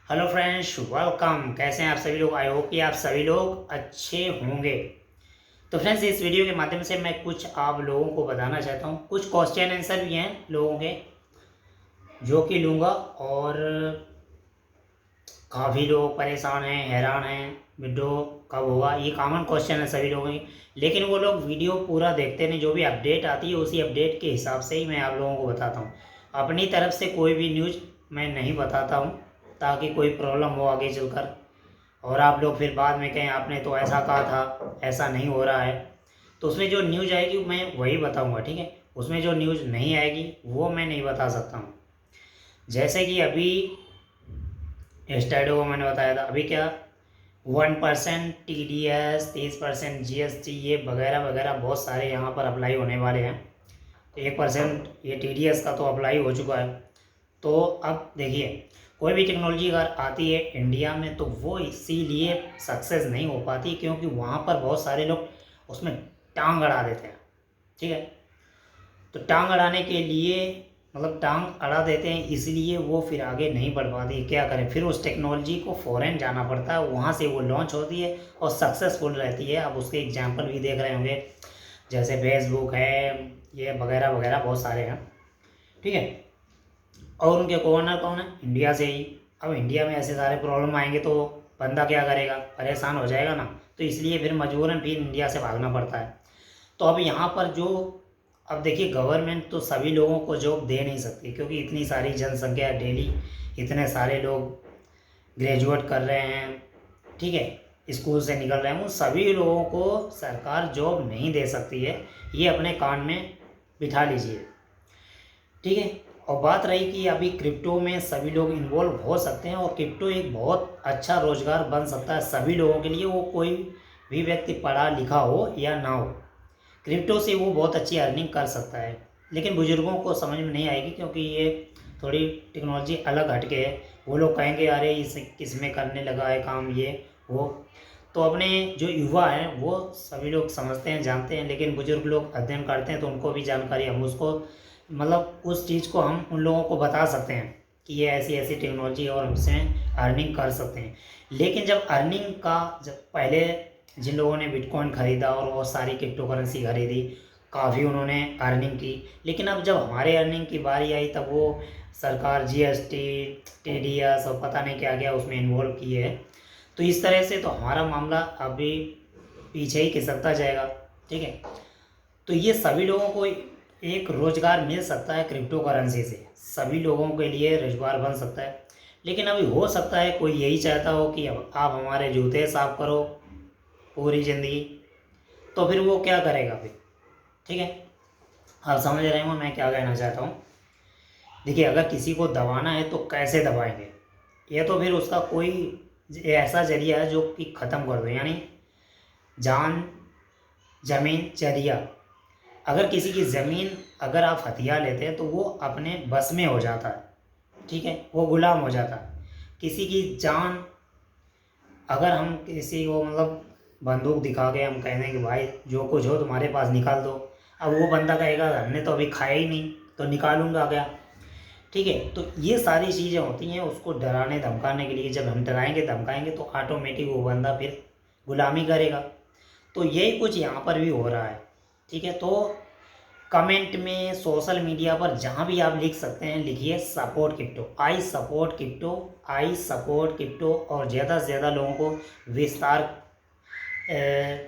Hello friends, welcome. कैसे हैं आप सभी लोग? आई होप कि आप सभी लोग अच्छे होंगे। तो फ्रेंड्स, इस वीडियो के माध्यम से मैं कुछ आप लोगों को बताना चाहता हूँ। कुछ क्वेश्चन आंसर भी हैं लोगों के जो कि लूँगा, और काफ़ी लोग परेशान हैं, हैरान हैं, विड्रो कब होगा। ये कॉमन क्वेश्चन है सभी लोगों के, लेकिन वो लोग वीडियो पूरा देखते नहीं। जो भी अपडेट आती है उसी अपडेट के हिसाब से ही मैं आप लोगों को बताता हूँ। अपनी तरफ से कोई भी न्यूज़ मैं नहीं बताता हूँ, ताकि कोई प्रॉब्लम हो आगे चलकर और आप लोग फिर बाद में कहें आपने तो ऐसा कहा था, ऐसा नहीं हो रहा है। तो उसमें जो न्यूज़ आएगी मैं वही बताऊंगा, ठीक है। उसमें जो न्यूज़ नहीं आएगी वो मैं नहीं बता सकता हूँ। जैसे कि अभी स्टैडो को मैंने बताया था, अभी क्या 1% TDS, 30% GST, ये वगैरह वगैरह बहुत सारे यहाँ पर अप्लाई होने वाले हैं। तो 1% ये TDS का तो अप्लाई हो चुका है। तो अब देखिए, कोई भी टेक्नोलॉजी अगर आती है इंडिया में तो वो इसीलिए सक्सेस नहीं हो पाती क्योंकि वहाँ पर बहुत सारे लोग उसमें टांग अड़ा देते हैं, ठीक है। तो टांग अड़ाने के लिए, मतलब टांग अड़ा देते हैं इसलिए वो फिर आगे नहीं बढ़ पाती। क्या करें, फिर उस टेक्नोलॉजी को फ़ॉरेन जाना पड़ता है, वहाँ से वो लॉन्च होती है और सक्सेसफुल रहती है। अब उसके एग्जाम्पल भी देख रहे होंगे, जैसे फेसबुक है, ये वगैरह वगैरह बहुत सारे हैं, ठीक है। और उनके गवर्नर कौन है? इंडिया से ही। अब इंडिया में ऐसे सारे प्रॉब्लम आएंगे तो बंदा क्या करेगा? परेशान हो जाएगा ना। तो इसलिए फिर मजबूरन फिर इंडिया से भागना पड़ता है। तो अब यहाँ पर जो, अब देखिए, गवर्नमेंट तो सभी लोगों को जॉब दे नहीं सकती क्योंकि इतनी सारी जनसंख्या है, डेली इतने सारे लोग ग्रेजुएट कर रहे हैं, ठीक है, स्कूल से निकल रहे हैं। उन सभी लोगों को सरकार जॉब नहीं दे सकती है, ये अपने कान में बिठा लीजिए, ठीक है। और बात रही कि अभी क्रिप्टो में सभी लोग इन्वॉल्व हो सकते हैं और क्रिप्टो एक बहुत अच्छा रोजगार बन सकता है सभी लोगों के लिए, वो कोई भी व्यक्ति पढ़ा लिखा हो या ना हो, क्रिप्टो से वो बहुत अच्छी अर्निंग कर सकता है। लेकिन बुजुर्गों को समझ में नहीं आएगी क्योंकि ये थोड़ी टेक्नोलॉजी अलग हटके है। वो लोग कहेंगे अरे इस किस में करने लगा है काम, ये वो। तो अपने जो युवा हैं वो सभी लोग समझते हैं, जानते हैं, लेकिन बुजुर्ग लोग अध्ययन करते हैं तो उनको भी जानकारी, हम उसको, मतलब उस चीज़ को हम उन लोगों को बता सकते हैं कि ये ऐसी ऐसी टेक्नोलॉजी है और हमसे अर्निंग कर सकते हैं। लेकिन जब अर्निंग का, जब पहले जिन लोगों ने बिटकॉइन ख़रीदा और वो सारी क्रिप्टो करेंसी खरीदी, काफ़ी उन्होंने अर्निंग की। लेकिन अब जब हमारे अर्निंग की बारी आई तब वो सरकार GST, TDS और पता नहीं क्या क्या उसमें इन्वॉल्व किए है। तो इस तरह से तो हमारा मामला अभी पीछे ही खिसकता जाएगा, ठीक है। तो ये सभी लोगों को एक रोज़गार मिल सकता है क्रिप्टो करेंसी से, सभी लोगों के लिए रोजगार बन सकता है। लेकिन अभी हो सकता है कोई यही चाहता हो कि अब आप हमारे जूते साफ करो पूरी ज़िंदगी, तो फिर वो क्या करेगा फिर, ठीक है। आप समझ रहे हो मैं क्या कहना चाहता हूँ। देखिए, अगर किसी को दबाना है तो कैसे दबाएंगे? ये तो फिर उसका कोई ऐसा जरिया है जो कि ख़त्म कर दो, यानी जान, ज़मीन, जरिया। अगर किसी की ज़मीन अगर आप हथिया लेते हैं तो वो अपने बस में हो जाता है, ठीक है, वो गुलाम हो जाता है। किसी की जान, अगर हम किसी को, मतलब बंदूक दिखा के हम कह दें कि भाई जो कुछ हो तुम्हारे पास निकाल दो, अब वो बंदा कहेगा हमने तो अभी खाया ही नहीं तो निकालूंगा क्या, ठीक है। तो ये सारी चीज़ें होती हैं उसको डराने धमकाने के लिए। जब हम डराएंगे धमकाएंगे तो ऑटोमेटिक वो बंदा फिर गुलामी करेगा। तो यही कुछ यहाँ पर भी हो रहा है, ठीक है। तो कमेंट में, सोशल मीडिया पर जहाँ भी आप लिख सकते हैं, लिखिए support crypto, I support crypto, I support crypto, और ज़्यादा से ज़्यादा लोगों को विस्तार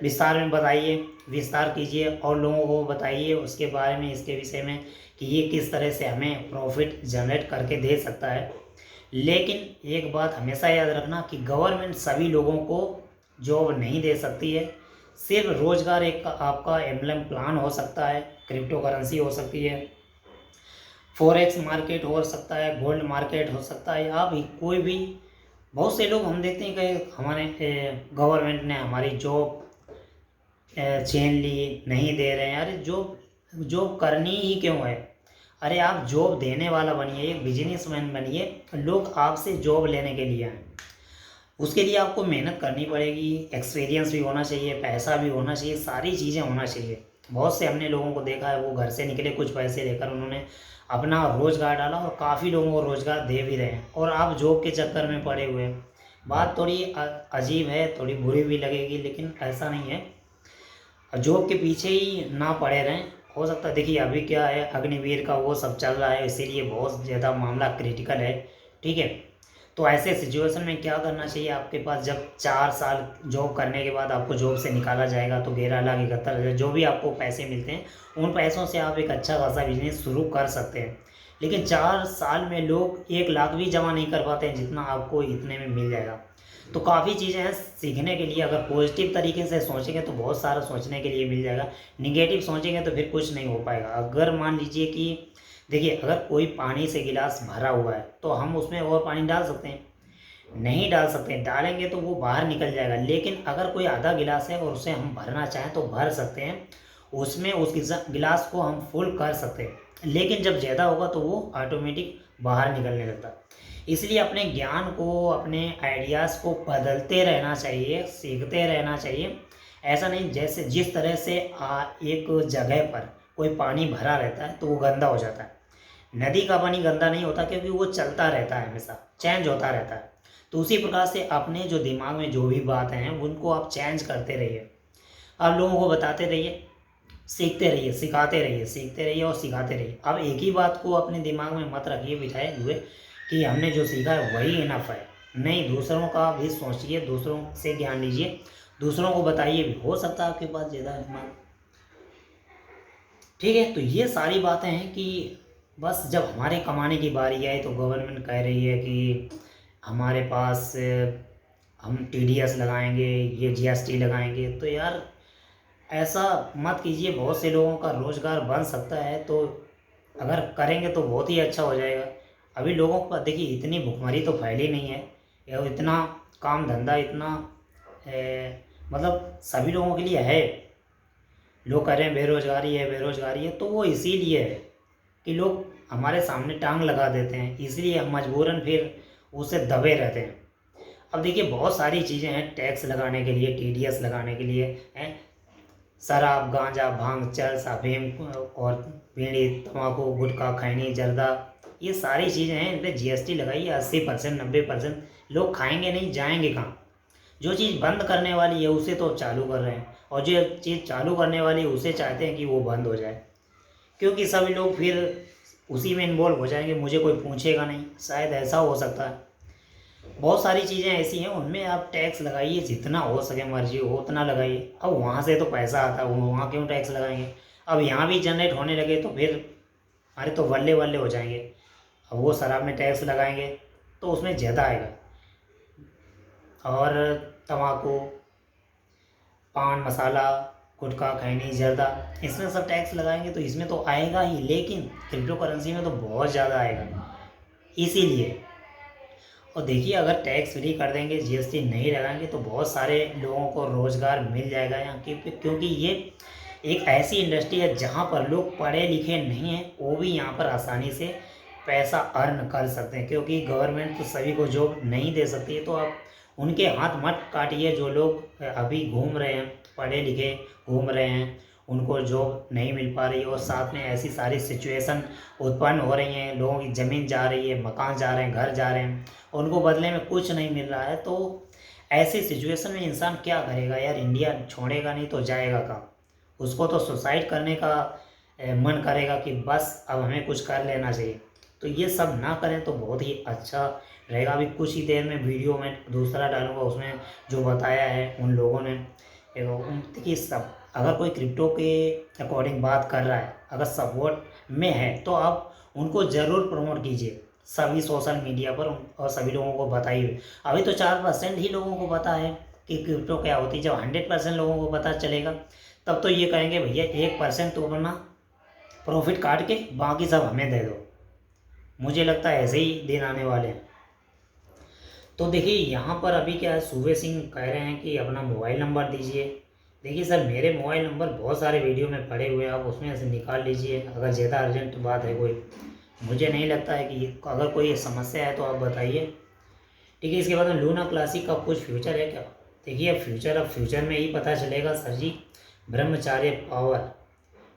विस्तार में बताइए, विस्तार कीजिए और लोगों को बताइए उसके बारे में, इसके विषय में कि ये किस तरह से हमें प्रॉफिट जनरेट करके दे सकता है। लेकिन एक बात हमेशा याद रखना कि गवर्नमेंट सभी लोगों को जॉब नहीं दे सकती है। सिर्फ रोज़गार एक आपका एम्बलम प्लान हो सकता है, क्रिप्टो करेंसी हो सकती है, फॉरेक्स मार्केट हो सकता है, गोल्ड मार्केट हो सकता है, या भी कोई भी। बहुत से लोग हम देखते हैं कि हमारे गवर्नमेंट ने हमारी जॉब छीन ली, नहीं दे रहे हैं। अरे जॉब जॉब करनी ही क्यों है? अरे आप जॉब देने वाला बनिए, एक बिजनेसमैन बनिए। लोग आपसे जॉब लेने के लिए आए, उसके लिए आपको मेहनत करनी पड़ेगी, एक्सपीरियंस भी होना चाहिए, पैसा भी होना चाहिए, सारी चीज़ें होना चाहिए। बहुत से हमने लोगों को देखा है वो घर से निकले कुछ पैसे लेकर उन्होंने अपना रोज़गार डाला और काफ़ी लोगों को रोज़गार दे भी रहे हैं, और आप जॉब के चक्कर में पड़े हुए हैं। बात थोड़ी अजीब है, थोड़ी बुरी भी लगेगी, लेकिन ऐसा नहीं है। जॉब के पीछे ही ना पड़े रहें। हो सकता है, देखिए अभी क्या है, अग्निवीर का वो सब चल रहा है, इसीलिए बहुत ज़्यादा मामला क्रिटिकल है। ठीक है, तो ऐसे सिचुएशन में क्या करना चाहिए आपके पास, जब 4 साल जॉब करने के बाद आपको जॉब से निकाला जाएगा तो 11,71,000 जो भी आपको पैसे मिलते हैं, उन पैसों से आप एक अच्छा खासा बिजनेस शुरू कर सकते हैं। लेकिन 4 साल में लोग 1 लाख भी जमा नहीं कर पाते हैं जितना आपको इतने में मिल जाएगा। तो काफ़ी चीज़ें हैं सीखने के लिए। अगर पॉजिटिव तरीके से सोचेंगे तो बहुत सारा सोचने के लिए मिल जाएगा, निगेटिव सोचेंगे तो फिर कुछ नहीं हो पाएगा। अगर मान लीजिए कि देखिए, अगर कोई पानी से गिलास भरा हुआ है तो हम उसमें और पानी डाल सकते हैं? नहीं डाल सकते। डालेंगे तो वो बाहर निकल जाएगा। लेकिन अगर कोई आधा गिलास है और उसे हम भरना चाहें तो भर सकते हैं, उसमें उस गिलास को हम फुल कर सकते हैं। लेकिन जब ज़्यादा होगा तो वो ऑटोमेटिक बाहर निकलने लगता है। इसलिए अपने ज्ञान को, अपने आइडियाज़ को बदलते रहना चाहिए, सीखते रहना चाहिए। ऐसा नहीं, जैसे जिस तरह से एक जगह पर कोई पानी भरा रहता है तो वो गंदा हो जाता है। नदी का पानी गंदा नहीं होता, क्योंकि वो चलता रहता है, हमेशा चेंज होता रहता है। तो उसी प्रकार से अपने जो दिमाग में जो भी बातें हैं उनको आप चेंज करते रहिए। आप लोगों को बताते रहिए, सीखते रहिए, सिखाते रहिए, सीखते रहिए और सिखाते रहिए। अब एक ही बात को अपने दिमाग में मत रखिए बिठाए हुए कि हमने जो सीखा है वही इनफ है। नहीं, दूसरों का भी सोचिए, दूसरों से ज्ञान लीजिए, दूसरों को बताइए भी। हो सकता है आपके पास ज़्यादा दिमाग। ठीक है, तो ये सारी बातें हैं कि बस जब हमारे कमाने की बारी आए तो गवर्नमेंट कह रही है कि हमारे पास हम टीडीएस लगाएंगे, ये जीएसटी लगाएंगे। तो यार ऐसा मत कीजिए, बहुत से लोगों का रोज़गार बन सकता है, तो अगर करेंगे तो बहुत ही अच्छा हो जाएगा। अभी लोगों को देखिए, इतनी भुखमरी तो फैली नहीं है, या इतना काम धंधा इतना मतलब सभी लोगों के लिए है। लोग कह रहे हैं बेरोज़गारी है, बेरोज़गारी है, तो वो इसीलिए है कि लोग हमारे सामने टांग लगा देते हैं, इसलिए हम मजबूरन फिर उसे दबे रहते हैं। अब देखिए, बहुत सारी चीज़ें हैं टैक्स लगाने के लिए, टीडीएस लगाने के लिए हैं। शराब, गांजा, भांग, चरस, अफीम और बीड़ी, तम्बाकू, गुटखा, खैनी, जर्दा, ये सारी चीज़ें हैं, इन पर जीएसटी लगाइए। 80%, 90%। लोग खाएंगे नहीं, जाएंगे कहाँ? जो चीज़ बंद करने वाली है उसे तो चालू कर रहे हैं, और जो चीज़ चालू करने वाली है उसे चाहते हैं कि वो बंद हो जाए, क्योंकि सभी लोग फिर उसी में इन्वॉल्व हो जाएंगे, मुझे कोई पूछेगा नहीं। शायद ऐसा हो सकता है। बहुत सारी चीज़ें ऐसी हैं, उनमें आप टैक्स लगाइए, जितना हो सके मर्जी हो उतना लगाइए। अब वहाँ से तो पैसा आता है, वहाँ क्यों टैक्स लगाएंगे? अब यहाँ भी जनरेट होने लगे तो फिर अरे तो वल्ले वल्ले हो जाएंगे। अब वो शराब में टैक्स लगाएंगे तो उसमें ज़्यादा आएगा, और तम्बाकू, पान मसाला, गुटखा, खैनी, जर्दा, इसमें सब टैक्स लगाएंगे तो इसमें तो आएगा ही, लेकिन क्रिप्टो करेंसी में तो बहुत ज़्यादा आएगा। इसीलिए, और देखिए, अगर टैक्स फ्री कर देंगे, जीएसटी नहीं लगाएंगे तो बहुत सारे लोगों को रोज़गार मिल जाएगा यहाँ की, क्योंकि ये एक ऐसी इंडस्ट्री है जहाँ पर लोग पढ़े लिखे नहीं हैं, वो भी यहाँ पर आसानी से पैसा अर्न कर सकते हैं, क्योंकि गवर्नमेंट तो सभी को जॉब नहीं दे सकती है। तो आप उनके हाथ मत काटिए, जो लोग अभी घूम रहे हैं, पढ़े लिखे घूम रहे हैं, उनको जॉब नहीं मिल पा रही है, और साथ में ऐसी सारी सिचुएशन उत्पन्न हो रही हैं, लोगों की ज़मीन जा रही है, मकान जा रहे हैं, घर जा रहे हैं, उनको बदले में कुछ नहीं मिल रहा है। तो ऐसी सिचुएशन में इंसान क्या करेगा यार? इंडिया छोड़ेगा नहीं तो जाएगा कहाँ? उसको तो सुसाइड करने का मन करेगा कि बस अब हमें कुछ कर लेना चाहिए। तो ये सब ना करें तो बहुत ही अच्छा रहेगा। अभी कुछ ही देर में वीडियो में दूसरा डालूंगा, उसमें जो बताया है उन लोगों ने, देखिए सब अगर कोई क्रिप्टो के अकॉर्डिंग बात कर रहा है, अगर सपोर्ट में है, तो आप उनको ज़रूर प्रमोट कीजिए सभी सोशल मीडिया पर, और सभी लोगों को बताइए। अभी तो 4% ही लोगों को पता है कि क्रिप्टो क्या होती है। जब 100% लोगों को पता चलेगा तब तो ये कहेंगे भैया 1% तो अपना प्रॉफिट काट के बाकी सब हमें दे दो। मुझे लगता है ऐसे ही दिन आने वाले हैं। तो देखिए, यहाँ पर अभी क्या है, सूबे सिंह कह रहे हैं कि अपना मोबाइल नंबर दीजिए। देखिए सर, मेरे मोबाइल नंबर बहुत सारे वीडियो में पड़े हुए हैं, आप उसमें से निकाल लीजिए अगर ज़्यादा अर्जेंट बात है कोई। मुझे नहीं लगता है कि अगर कोई समस्या है तो आप बताइए। ठीक है, इसके बाद में लूना क्लासिक का कुछ फ्यूचर है क्या? देखिए, अब फ्यूचर में ही पता चलेगा सर जी। ब्रह्मचार्य पावर,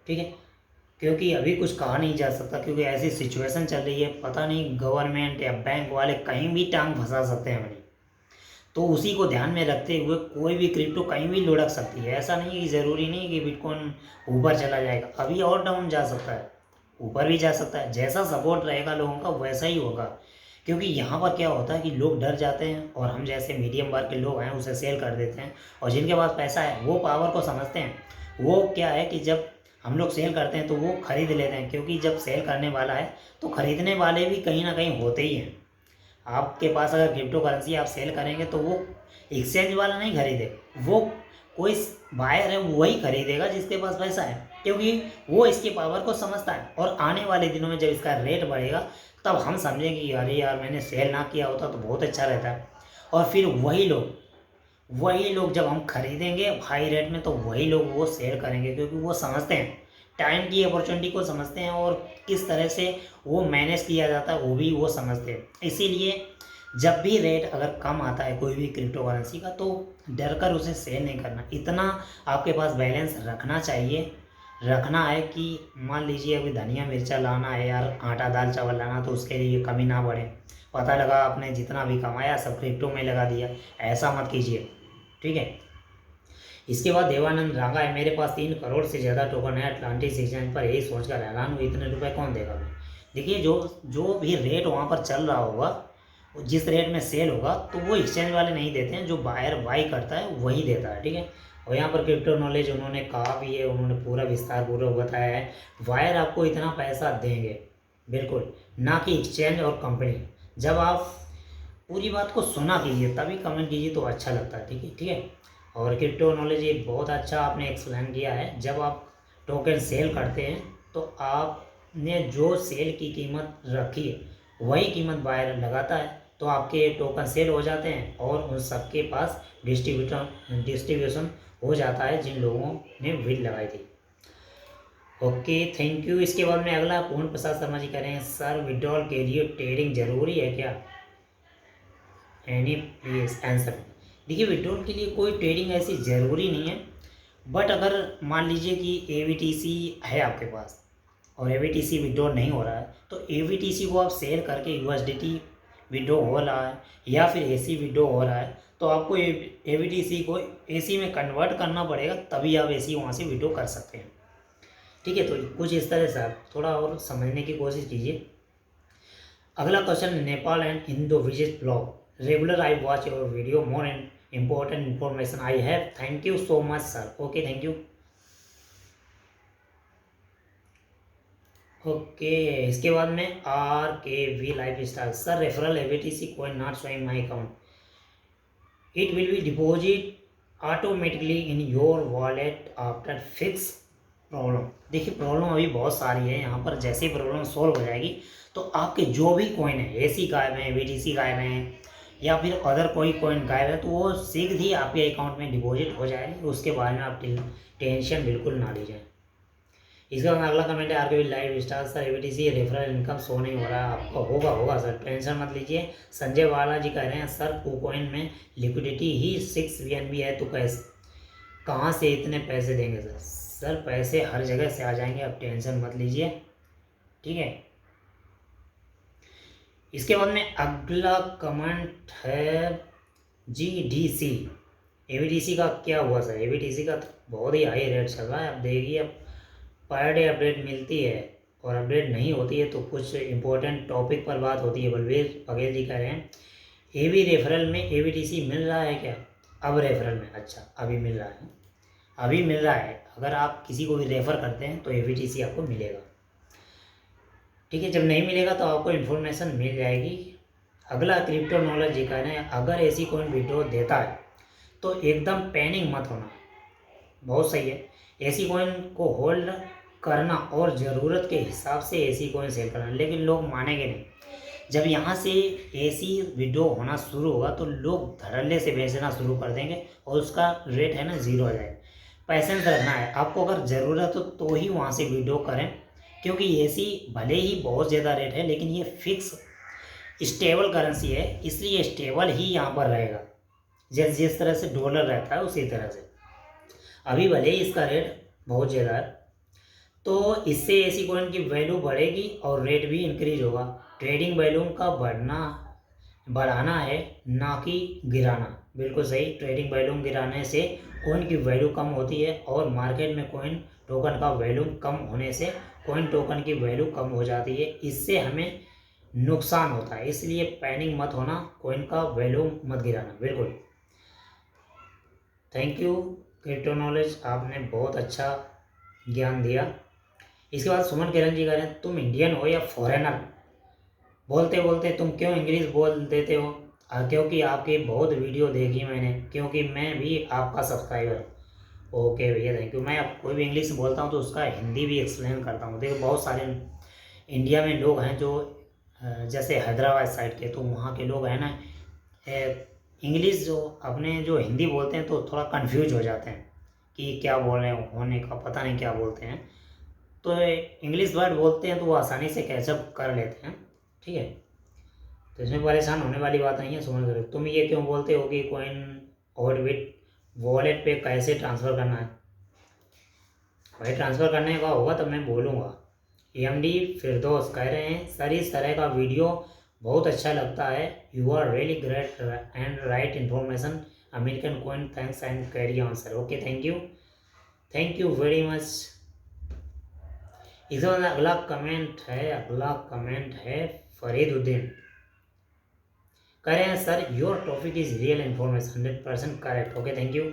ठीक है, क्योंकि अभी कुछ कहा नहीं जा सकता, क्योंकि ऐसी सिचुएशन चल रही है, पता नहीं गवर्नमेंट या बैंक वाले कहीं भी टांग फंसा सकते हैं अपनी। तो उसी को ध्यान में रखते हुए कोई भी क्रिप्टो कहीं भी लुढ़क सकती है। ऐसा नहीं है कि ज़रूरी नहीं है कि बिटकॉइन ऊपर चला जाएगा, अभी और डाउन जा सकता है, ऊपर भी जा सकता है। जैसा सपोर्ट रहेगा लोगों का वैसा ही होगा। क्योंकि यहाँ पर क्या होता है कि लोग डर जाते हैं और हम जैसे मीडियम वर्ग के लोग हैं उसे सेल कर देते हैं, और जिनके पास पैसा है वो पावर को समझते हैं। वो क्या है कि जब हम लोग सेल करते हैं तो वो खरीद लेते हैं, क्योंकि जब सेल करने वाला है तो खरीदने वाले भी कहीं ना कहीं होते ही हैं। आपके पास अगर क्रिप्टो करेंसी आप सेल करेंगे तो वो एक्सचेंज वाला नहीं खरीदे, वो कोई बायर है वही खरीदेगा जिसके पास पैसा है, क्योंकि वो इसकी पावर को समझता है। और आने वाले दिनों में जब इसका रेट बढ़ेगा तब हम समझेंगे कि अरे यार मैंने सेल ना किया होता तो बहुत अच्छा रहता है। और फिर वही लोग जब हम खरीदेंगे हाई रेट में तो वही लोग वो सेल करेंगे, क्योंकि वो समझते हैं टाइम की अपॉर्चुनिटी को समझते हैं, और किस तरह से वो मैनेज किया जाता है वो भी वो समझते हैं। इसीलिए जब भी रेट अगर कम आता है कोई भी क्रिप्टो करेंसी का तो डर कर उसे सेल नहीं करना। इतना आपके पास बैलेंस रखना चाहिए, रखना है कि मान लीजिए अभी धनिया मिर्चा लाना है यार, आटा दाल चावल लाना, तो उसके लिए कमी ना बढ़े। पता लगा आपने जितना भी कमाया सब क्रिप्टो में लगा दिया, ऐसा मत कीजिए, ठीक है। इसके बाद देवानंद रांगा है, मेरे पास 3 करोड़ से ज़्यादा टोकन है अटलांटिस एक्सचेंज पर, यही सोचकर हैरान हूँ इतने रुपए कौन देगा मैं। देखिए जो जो भी रेट वहाँ पर चल रहा होगा, जिस रेट में सेल होगा तो वो एक्सचेंज वाले नहीं देते हैं, जो बायर बाई करता है वही देता है, ठीक है। और यहाँ पर क्रिप्टो नॉलेज उन्होंने कहा भी है, उन्होंने पूरा विस्तार पूर्वक बताया है। वायर आपको इतना पैसा देंगे बिल्कुल, ना कि एक्सचेंज और कंपनी। जब आप पूरी बात को सुना कीजिए तभी कमेंट कीजिए तो अच्छा लगता है, ठीक है, ठीक है। और क्रिप्टो नॉलेज ये बहुत अच्छा आपने एक्सप्लेन किया है। जब आप टोकन सेल करते हैं तो आपने जो सेल की कीमत रखी है वही कीमत बायर लगाता है, तो आपके टोकन सेल हो जाते हैं और उन सबके पास डिस्ट्रीब्यूशन हो जाता है जिन लोगों ने बिल लगाई थी। Okay, thank you. इसके बाद में अगला पूर्ण प्रसाद शर्मा जी कह रहे हैं, सर विड्रॉल के लिए ट्रेडिंग जरूरी है क्या? Any please answer. देखिए विड्रॉल के लिए कोई ट्रेडिंग ऐसी ज़रूरी नहीं है, बट अगर मान लीजिए कि AVTC है आपके पास और AVTC विड्रॉल नहीं हो रहा है, तो AVTC को आप सेल करके USDT विड्रॉ हो रहा है या फिर AC विड्रॉ हो रहा है, तो आपको AVTC को AC में कन्वर्ट करना पड़ेगा, तभी आप AC वहाँ से विड्रॉ कर सकते हैं, ठीक है। तो कुछ इस तरह से आप थोड़ा और समझने की कोशिश कीजिए। अगला question, Nepal and Indo visit blog regular I watch your video more and important information I have, thank you so much sir, okay thank you। Okay, इसके बाद में RKV life style, sir referral AVTC coin not showing my account, it will be deposit automatically in your wallet after fix problem. देखिए problem अभी बहुत सारी है यहाँ पर, जैसे ही प्रॉब्लम सॉल्व हो जाएगी तो आपके जो भी कॉइन है, AC गायब है, AVTC गायब है या फिर अदर कोई कॉइन गायब है, तो वो शीघ्र ही आपके अकाउंट में डिपॉजिट हो जाएगी। उसके बारे में आप टेंशन बिल्कुल ना लीजिए। इसके बाद अगला कमेंट है RKV live star, sir AVTC referral income show नहीं हो रहा है आपका, होगा सर, टेंशन मत लीजिए। संजय वाला जी कह रहे हैं, सर KuCoin में लिक्विडिटी ही 6 BNB है तो कैसे कहाँ से इतने पैसे देंगे सर? सर पैसे हर जगह से आ जाएंगे, आप टेंशन मत लीजिए, ठीक है। इसके बाद में अगला कमेंट है GDC, AVTC का क्या हुआ सर? AVTC का तो बहुत ही हाई रेट चल रहा है, अब देखिए अब पर डे अपडेट मिलती है और अपडेट नहीं होती है तो कुछ इंपॉर्टेंट टॉपिक पर बात होती है। बलवीर बघेल जी कह रहे हैं AB रेफरल में AVTC मिल रहा है क्या? अब रेफरल में, अच्छा अभी मिल रहा है, अभी मिल रहा है। अगर आप किसी को भी रेफ़र करते हैं तो AVTC आपको मिलेगा, ठीक है। जब नहीं मिलेगा तो आपको इन्फॉर्मेशन मिल जाएगी। अगला क्रिप्टो नॉलेज जी कह रहे हैं, अगर ऐसी कोई विड्रॉ देता है तो एकदम पैनिक मत होना, बहुत सही है। ऐसी कॉइन को होल्ड करना और ज़रूरत के हिसाब से ऐसी कॉइन सेल करना, लेकिन लोग मानेंगे नहीं। जब यहाँ से ऐसी विड्रॉ होना शुरू होगा तो लोग धड़ल्ले से बेचना शुरू कर देंगे और उसका रेट है ना 0 हो जाएगा। पैसेंस रखना है आपको, अगर ज़रूरत हो तो ही वहाँ से विड्रॉ करें, क्योंकि ऐसी भले ही बहुत ज़्यादा रेट है लेकिन ये फिक्स स्टेबल करेंसी है, इसलिए स्टेबल ही यहाँ पर रहेगा। जिस तरह से डॉलर रहता है उसी तरह से। अभी भले ही इसका रेट बहुत ज़्यादा है, तो इससे ऐसी कॉइन की वैल्यू बढ़ेगी और रेट भी इंक्रीज होगा। ट्रेडिंग वैल्यूम का बढ़ाना है, ना कि गिराना। बिल्कुल सही, ट्रेडिंग वैल्यूम गिराने से कॉइन की वैल्यू कम होती है और मार्केट में कॉइन टोकन का वैल्यू कम होने से कॉइन टोकन की वैल्यू कम हो जाती है। इससे हमें नुकसान होता है, इसलिए पैनिक मत होना, कॉइन का वैल्यू मत गिराना। बिल्कुल थैंक यू क्रिप्टो नॉलेज, आपने बहुत अच्छा ज्ञान दिया। इसके बाद सुमन किरण जी कह रहे हैं, तुम इंडियन हो या फॉरेनर? बोलते बोलते तुम क्यों इंग्लिश बोल देते हो? क्योंकि आपकी बहुत वीडियो देखी मैंने, क्योंकि मैं भी आपका सब्सक्राइबर। ओके भैया थैंक यू। मैं अब कोई भी इंग्लिश बोलता हूँ तो उसका हिंदी भी एक्सप्लेन करता हूँ। देखो बहुत सारे इंडिया में लोग हैं जो जैसे हैदराबाद साइड के, तो वहाँ के लोग हैं ना, इंग्लिश जो अपने जो हिंदी बोलते हैं तो थोड़ा कंफ्यूज हो जाते हैं कि क्या बोल रहे हैं, होने का पता नहीं क्या बोलते हैं। तो इंग्लिश वर्ड बोलते हैं तो वो आसानी से कैचअप कर लेते हैं, ठीक है। तो इसमें परेशान होने वाली बात नहीं है। सुमन करो, तुम ये क्यों बोलते हो कि कॉइन ऑर्बिट वॉलेट पे कैसे ट्रांसफ़र करना है? भाई ट्रांसफ़र करने का होगा तब मैं बोलूँगा। एमडी फिरदौस कह रहे हैं, सर इस तरह का वीडियो बहुत अच्छा लगता है, you are really great and right information, American coin thanks and carry on sir. Okay thank you very much. इसके बाद अगला कमेंट है फरीदुद्दीन, कह रहे हैं sir your topic is real information 100% correct. Okay thank you.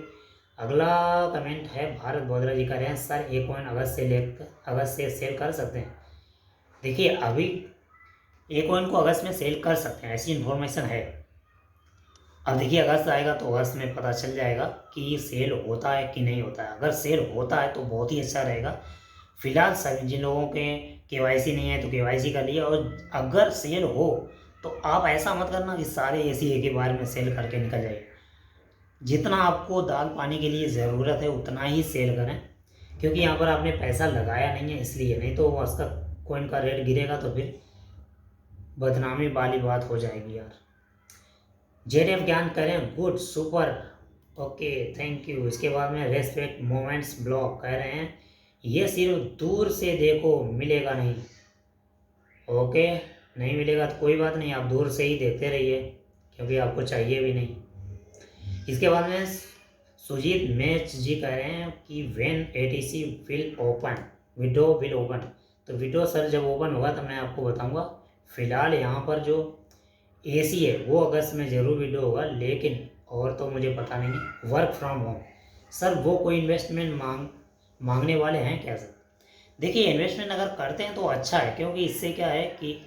अगला कमेंट है भारत बोधरा जी, कह रहे हैं सर ये कॉइन अगस्त से सेल कर सकते हैं? देखिए अभी ये कॉइन को अगस्त में सेल कर सकते हैं, ऐसी इन्फॉर्मेशन है। अब देखिए अगस्त आएगा तो अगस्त में पता चल जाएगा कि सेल होता है कि नहीं होता है। अगर सेल होता है तो बहुत ही अच्छा रहेगा। फिलहाल सभी जिन लोगों के केवाईसी नहीं है तो केवाईसी कर लिए, और अगर सेल हो तो आप ऐसा मत करना कि सारे एसी एक ही बार में सेल करके निकल जाए। जितना आपको दाल पानी के लिए ज़रूरत है उतना ही सेल करें, क्योंकि यहाँ पर आपने पैसा लगाया नहीं है इसलिए, नहीं तो उसका कॉइन का रेट गिरेगा तो फिर बदनामी वाली बात हो जाएगी यार। जेडएफ ज्ञान करें, good super okay thank you. इसके बाद में रेस्पेक्ट मोमेंट्स ब्लॉग कह रहे हैं, ये सिर्फ दूर से देखो मिलेगा नहीं। ओके नहीं मिलेगा तो कोई बात नहीं, आप दूर से ही देखते रहिए क्योंकि आपको चाहिए भी नहीं। इसके बाद में सुजीत मैच जी कह रहे हैं कि when ATC will open, window will open. तो विडो सर जब ओपन होगा तब मैं आपको बताऊंगा। फिलहाल यहाँ पर जो एसी है वो अगस्त में ज़रूर विडो होगा, लेकिन और तो मुझे पता नहीं। वर्क फ्रॉम होम सर वो कोई इन्वेस्टमेंट मांगने वाले हैं क्या सर? देखिए इन्वेस्टमेंट अगर करते हैं तो अच्छा है, क्योंकि इससे क्या है कि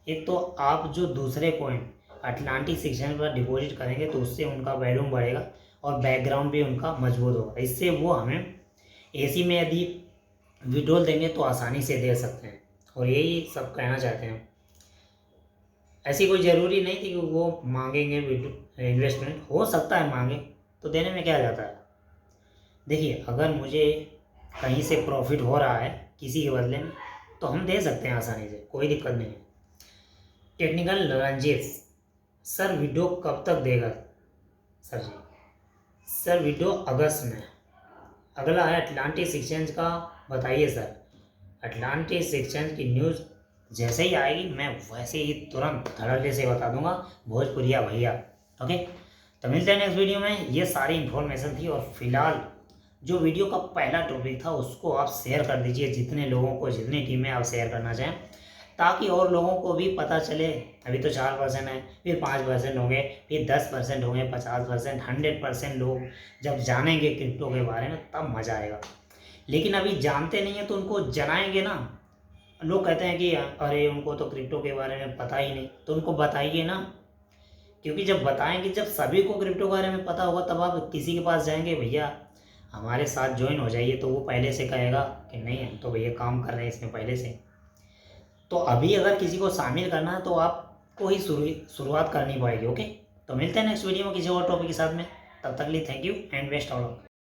एक तो आप जो दूसरे कॉइन अटलांटिक एक्सचेंज पर डिपॉजिट करेंगे तो उससे उनका वैल्यू बढ़ेगा और बैकग्राउंड भी उनका मजबूत होगा। इससे वो हमें एसी में यदि विड्रॉल देंगे तो आसानी से दे सकते हैं, और यही सब कहना चाहते हैं। ऐसी कोई ज़रूरी नहीं थी कि वो मांगेंगे इन्वेस्टमेंट, हो सकता है मांगे तो देने में क्या जाता है। देखिए अगर मुझे कहीं से प्रॉफिट हो रहा है किसी के बदले में तो हम दे सकते हैं आसानी से, कोई दिक्कत नहीं है। टेक्निकल रंजीत सर विडो कब तक देगा? सर जी सर विडो अगस्त में। अगला है अटलांटिक एक्सचेंज का, बताइए सर। अटलांटिक एक्सचेंज की न्यूज़ जैसे ही आएगी मैं वैसे ही तुरंत धड़ल्ले से बता दूंगा, भोजपुरिया भैया। ओके तो मिलते हैं नेक्स्ट वीडियो में। ये सारी इन्फॉर्मेशन थी, और फिलहाल जो वीडियो का पहला टॉपिक था उसको आप शेयर कर दीजिए जितने लोगों को, जितनी टीमें आप शेयर करना चाहें, ताकि और लोगों को भी पता चले। अभी तो 4% है, फिर 5% होंगे, फिर 10% होंगे, 50%, 100% लोग जब जानेंगे क्रिप्टो के बारे में तब मज़ा आएगा। लेकिन अभी जानते नहीं हैं तो उनको जनाएंगे ना। लोग कहते हैं कि अरे उनको तो क्रिप्टो के बारे में पता ही नहीं, तो उनको बताइए ना, क्योंकि जब बताएंगे, जब सभी को क्रिप्टो के बारे में पता होगा तब आप किसी के पास जाएंगे, भैया हमारे साथ ज्वाइन हो जाइए, तो वो पहले से कहेगा कि नहीं हम तो भैया काम कर रहे हैं इसमें पहले से। तो अभी अगर किसी को शामिल करना है तो आपको ही शुरुआत करनी पड़ेगी। ओके तो मिलते हैं नेक्स्ट वीडियो में किसी और टॉपिक के साथ में। तब तक लिए thank you and best of luck.